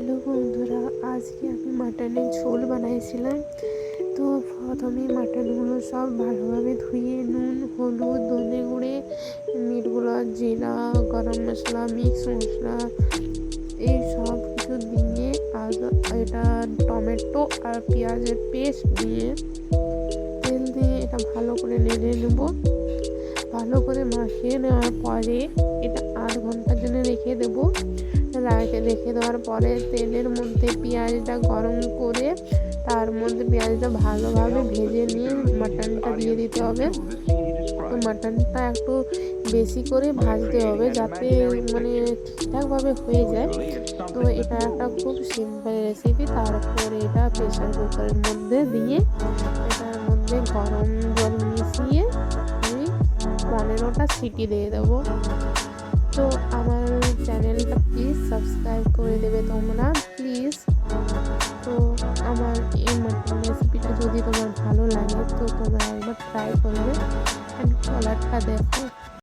Hello বন্ধুরা, আজকে আমি মাটনের ঝোল বানাইছিলাম। তো প্রথমেই মাটনগুলো সব ভালোভাবে ধুয়ে নুন, হলুদ, ধনে গুঁড়ে, মিট গুঁড়ো, জিরা, গরম মশলা, মিক্স মশলা এই সব কিছু দিয়ে এটা টমেটো আর পেঁয়াজের পেস্ট দিয়ে তেল দিয়ে এটা ভালো করে নেড়ে নেব। ভালো করে মাখিয়ে নেওয়ার পরে এটা 8 ঘন্টার জন্য রেখে দেবো। রেখে দেওয়ার পরে তেলের মধ্যে পেঁয়াজটা গরম করে তার মধ্যে পেঁয়াজটা ভালোভাবে ভেজে নিয়ে মাটনটা দিয়ে দিতে হবে। তো মাটনটা একটু বেশি করে ভাজতে হবে যাতে মানে ঠিকঠাকভাবে হয়ে যায়। তো এটা একটা খুব সিম্পল রেসিপি। তারপরে এটা প্রেসার কুকারের মধ্যে দিয়ে এটার মধ্যে গরম জল মিশিয়ে আমি 15টা সিটি দিয়ে দেবো। তো আমার চ্যানেলটা প্লিজ সাবস্ক্রাইব করে দেবে তোমরা প্লিজ। তো আমার এই মাটন রেসিপিটা যদি তোমার ভালো লাগে তো তোমরা একবার ট্রাই করবে। কালারটা দেখো।